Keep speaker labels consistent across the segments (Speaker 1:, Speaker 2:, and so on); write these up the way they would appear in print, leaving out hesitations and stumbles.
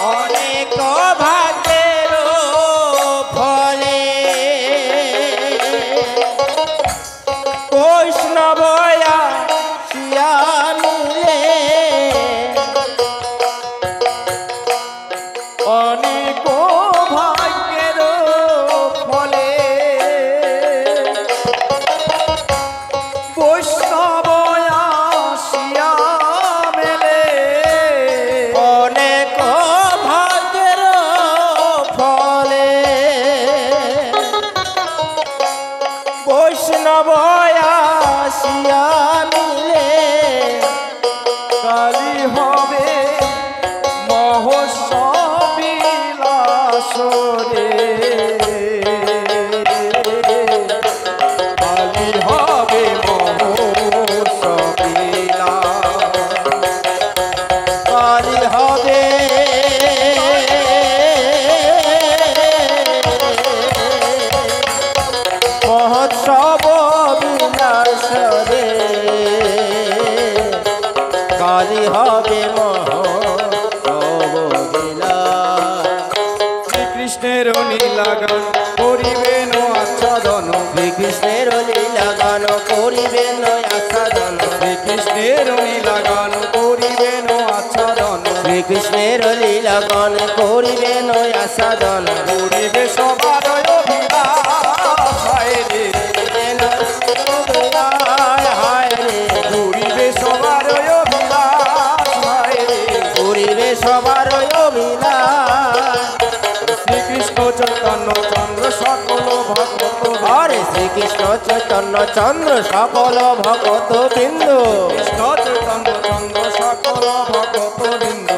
Speaker 1: অনেক ভাগ্যের ফলে বৈষ্ণব আসিয়া মিলে অনেক ভাগ্যের ফলে বৈষ্ণব আসিয়া মেলে অনেক ভাগ্যের ফলে বৈষ্ণব আসিয়া মিলে কালী হবে মহোৎসবিলাস রে কালী হবে মহোৎসবিলাস কালী হবে মহোৎসব বিলাস রে কালী হবে মহোৎসব বিলাস
Speaker 2: শ্রীকৃষ্ণের লীলা গান করিবেন আচ্ছাদন
Speaker 1: শ্রীকৃষ্ণের লীলা গান করিবেন আচ্ছাদন
Speaker 2: শ্রীকৃষ্ণের লীলা গান করিবেন আচ্ছাদন
Speaker 1: শ্রীকৃষ্ণের লীলা গান করিবেন আস্বাদন
Speaker 2: করিবে সবার অভিলাষ হায় রে
Speaker 1: হায় রে
Speaker 2: করিবে সবার অভিলাষ হায় রে
Speaker 1: করিবে সবার অভিলাষ
Speaker 2: শ্রীকৃষ্ণ চৈতন্য চন্দ্র সকল ভক্ত
Speaker 1: হরে শ্রীকৃষ্ণ চৈতন্য চন্দ্র সকল ভগত বিন্দু
Speaker 2: কৃষ্ণ চৈতন্য চন্দ্র সকল ভক্ত বৃন্দ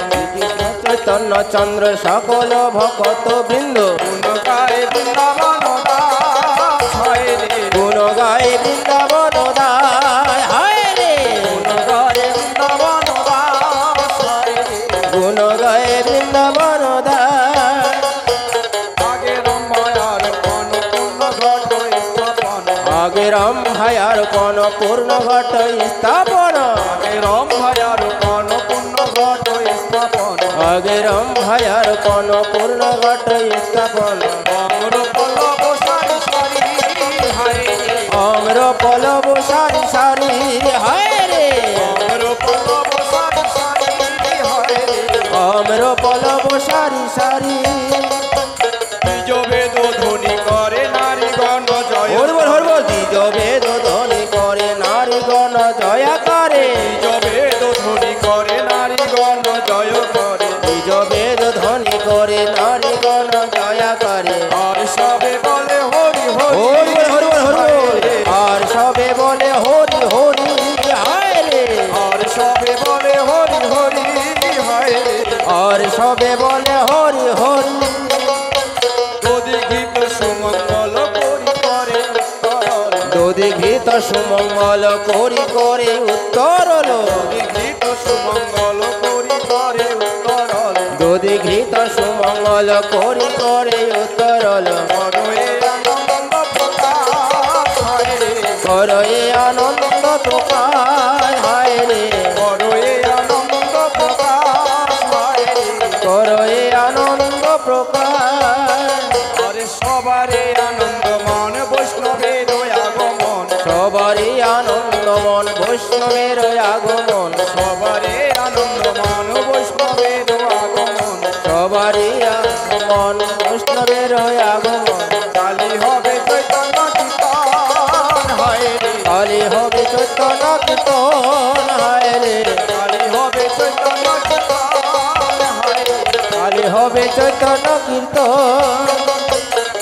Speaker 1: চৈতন্য চন্দ্র সকল ভগত বিন্দু
Speaker 2: গুণ গায়ে বৃন্দাবন দাস হায় রে
Speaker 1: গুণ গায়ে বৃন্দাবন দায় হায় রে
Speaker 2: গুণ গায়ে বৃন্দাবন দাস হায় রে
Speaker 1: গুণ গায়ে বৃন্দাবন দায়
Speaker 2: আগে রম্ভায়ার অনুপূর্ণ ঘট স্থাপন
Speaker 1: আগে রম্ভায়ার কোন পূর্ণ ঘট স্থাপন
Speaker 2: আগে রম্ভায়ার অনুপূর্ণ ঘট স্থাপন
Speaker 1: আগে রম্ভায়ার কোন পূর্ণ ঘট স্থাপন
Speaker 2: অমর পল্লব সারি সারি হায় রে
Speaker 1: অম্র পলব সারি সারি হায় রে
Speaker 2: অমর পল্লব সারি সারি হায় রে
Speaker 1: অম্র পলব সারি সারি
Speaker 2: নিজ বেদ ধ্বনি করে নারীগণ জয়
Speaker 1: হরবল হরবল দ্বিজ বেদ ধ্বনি করে নারীগণ জয়া করে
Speaker 2: নিজ বেদ ধ্বনি করে নারীগণ জয় করে
Speaker 1: দ্বিজ বেদ ধ্বনি করে নারীগণ জয়া করে
Speaker 2: আর সবে বলে হরি হরি
Speaker 1: হরবল হরবল হরবল আর সবে বলে হরি হরি হায় রে
Speaker 2: আর সবে বলে হরি হরি হায় রে
Speaker 1: আর সবে বলে হরি হরি
Speaker 2: যদি গীত সুমঙ্গল করি করে উত্তরল
Speaker 1: যদি ঘৃত সুমঙ্গল করি করে উত্তরল
Speaker 2: যদি গীত সুমঙ্গল করি করে উত্তরল
Speaker 1: যদি ঘৃত সুমঙ্গল করি করে উত্তরল
Speaker 2: করয়ে আনন্দ প্রকাশ হায় রে
Speaker 1: করয়ে আনন্দ প্রকাশ হায় রে
Speaker 2: করয়ে আনন্দ প্রকাশ হায় রে
Speaker 1: করয়ে আনন্দ প্রকাশ
Speaker 2: আরে সবারে আনন্দ মন বৈষ্ণবের আগমন
Speaker 1: সবারই আনন্দ মন বৈষ্ণবের আগমন
Speaker 2: সবারে আনন্দ মন বৈষ্ণবের আগমন
Speaker 1: সবারই মন বৈষ্ণবের আগমন
Speaker 2: কালী হবে চৈতন্য কীর্তন হায় রে
Speaker 1: কালী হবে চৈতন্য কীর্তন হায় রে
Speaker 2: কালী হবে চৈতন্য কীর্তন হায় রে
Speaker 1: কালী হবে চৈতন্য কীর্তন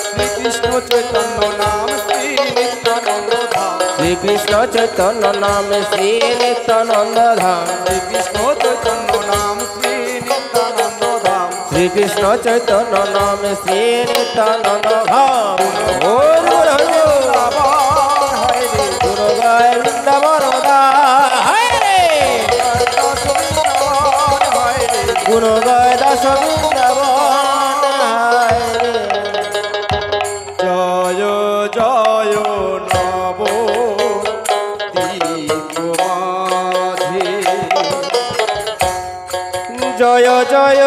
Speaker 2: শ্রীকৃষ্ণ চৈতন্য নাম শ্রী নিত্যানন্দ ধাম
Speaker 1: শ্রীকৃষ্ণ চৈতন্য নাম শ্রী নিত্যানন্দ ধাম
Speaker 2: শ্রীকৃষ্ণ চৈতন্য নাম শ্রী নিত্যানন্দ ধাম
Speaker 1: শ্রীকৃষ্ণ চৈতন্য নাম শ্রী নিত্যানন্দ ধাম হরি বল হরি বল।
Speaker 2: বৃন্দাবন হায় রে
Speaker 1: গুরু গায় বৃন্দাবন দাস হায় রে
Speaker 2: দশ বৃন্দাবন হায় রে
Speaker 1: গুরু গায় দাস বৃন্দাবন হায় রে
Speaker 2: জয় জয় নব দীপ মাঝে
Speaker 1: জয় জয়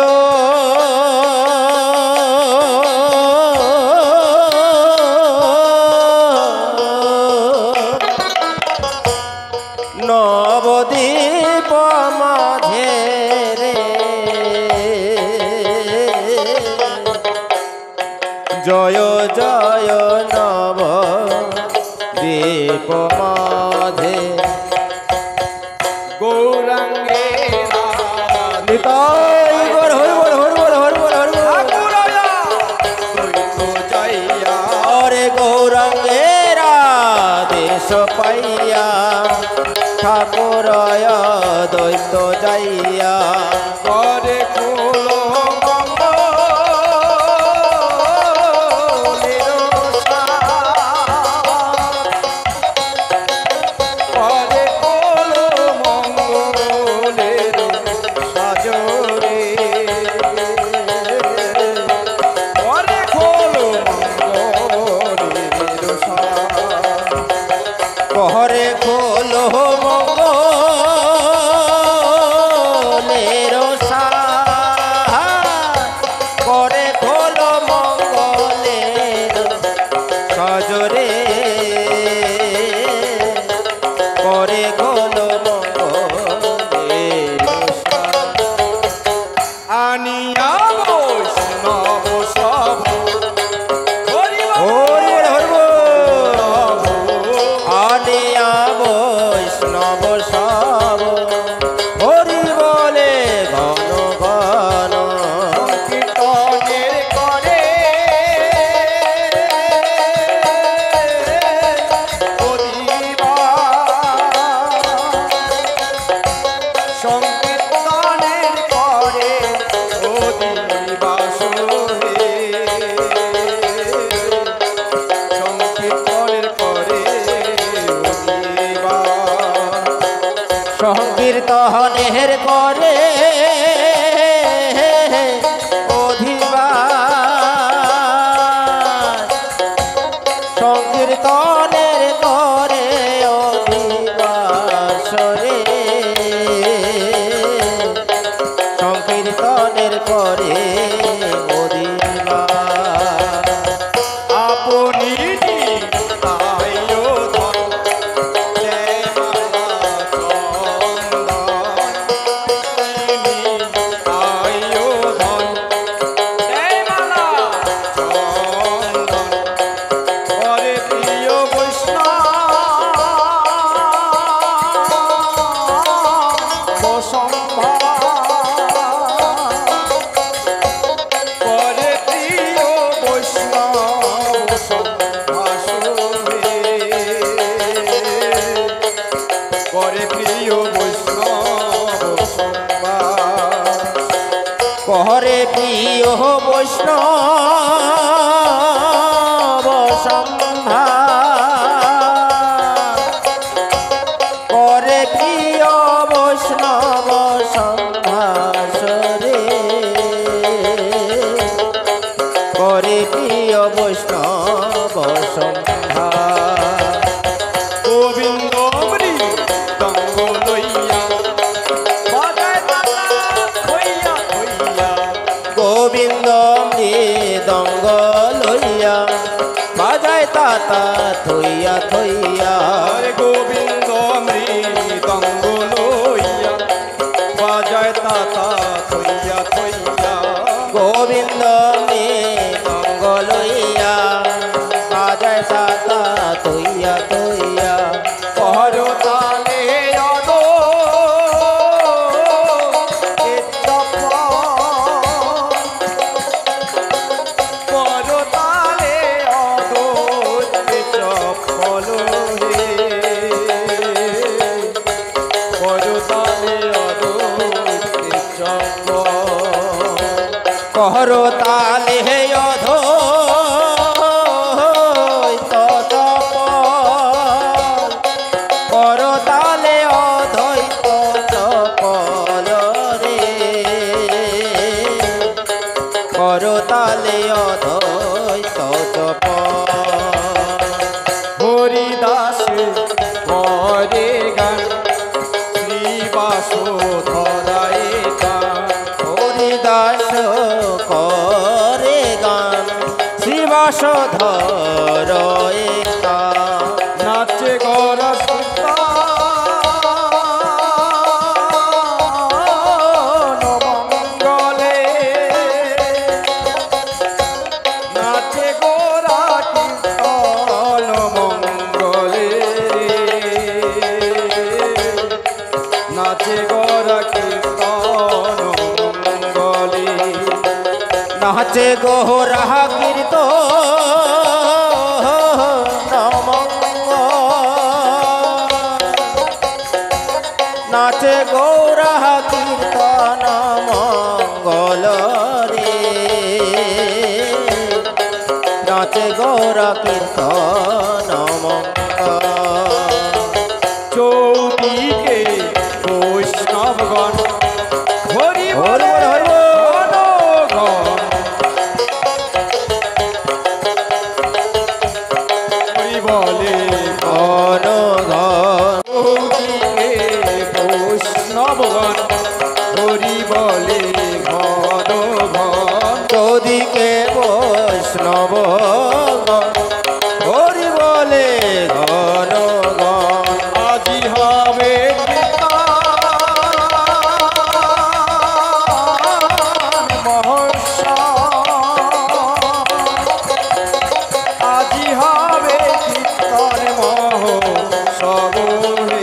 Speaker 1: জয় জয় নব দীপ মাঝে
Speaker 2: গৌরাঙ্গে
Speaker 1: নিতাই গৌর হরি বল হরি বল হরি বল হরি বল
Speaker 2: যাইয়া
Speaker 1: অরে গৌরাঙ্গেরা দেশ পাইয়া ঠাকুরয় দৈত্য যাইয়া
Speaker 2: করে খোলো
Speaker 1: পহরে খোলো মঙ্গলের করে খোলো মঙ্গলের সজরে করে খোলো মঙ্গলের
Speaker 2: আনিয়া বৈষ্ণব সব
Speaker 1: আনিয়া বৈষ্ণব সব হরি বলে ঘন ঘন
Speaker 2: কীর্তনের করে সংকীর্তনের করে সংকীর্তনের করে
Speaker 1: সংকীর্তনের করে অধিবাস সংকীর্তনের করে অধিবাস রে সংকীর্তনের করে অধিবাস
Speaker 2: আপনি
Speaker 1: পহরে প্রিয় বৈষ্ণব সম্ভার করে প্রিয় বৈষ্ণব সম্ভাসরে করে প্রিয় বৈষ্ণব সম্ভার
Speaker 2: গোবিন্দ তঙ্গ লইয়া
Speaker 1: গোবিন্দ মৃদঙ্গ লইয়া বাজায় তাতা থইয়া থইয়া
Speaker 2: গোবিন্দ মৃদঙ্গ লইয়া বাজায় তাতা থইয়া থইয়া
Speaker 1: গোবিন্দ মৃদঙ্গ লইয়া বাজায় তাতা থইয়া থইয়া
Speaker 2: পহর তালে
Speaker 1: কহর তালে অধ কর তালে অধৈত চপল রে কর তালে অধৈত চপল
Speaker 2: হরিদাস করে গান শ্রীবাস ধরায় গান
Speaker 1: হরিদাস করে গান শ্রীবাস ধর
Speaker 2: নাচে গরা সুতা মঙ্গলে নাচে
Speaker 1: নাচে গোহরা কীর্ত নাচে গৌরা কীর্তন মঙ্গল রে নাচে গৌরা কীর্তন মঙ্গল
Speaker 2: চৌদিকে বৈষ্ণবগণ হরি বল
Speaker 1: হরি বল
Speaker 2: হরি বলে
Speaker 1: গণ
Speaker 2: চৌদিকে বৈষ্ণবগণ হরি বলে ঘন ঘন
Speaker 1: চৌদিকে বৈষ্ণব হরি বলে ঘন ঘন
Speaker 2: আজি হবে আজি হবে কীর্তন মহোৎসব রে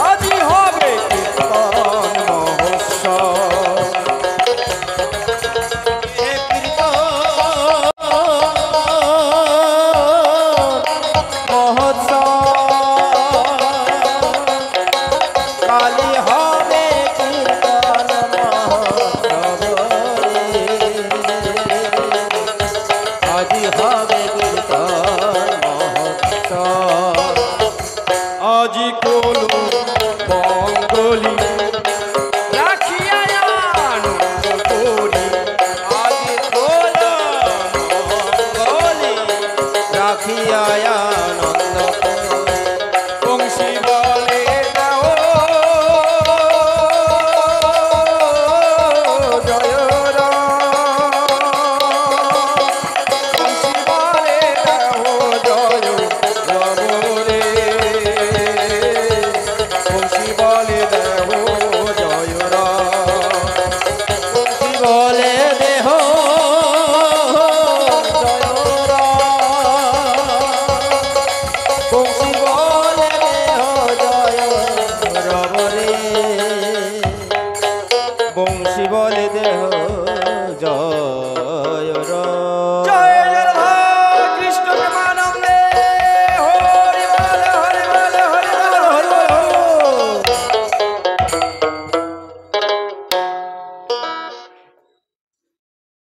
Speaker 2: আজি হবে কীর্তন মহোৎসব
Speaker 1: কালী হবে কীর্তন মহোৎসব আজি হবে কীর্তন মহোৎসব
Speaker 2: আজি কোলো মঙ্গলি রাখিয়া আনন্দ করি
Speaker 1: আজি কোল মঙ্গলি রাখিয়া আনন্দ
Speaker 2: বংশী বলে দাও জয় রাম বংশী বলে দাও জয় রাম রে বংশী বলে দাও জয় রাম
Speaker 1: বলে দেহ জয় বংশী বলে দেহ জয় রব রে বংশী বলে দেহ জয় রাম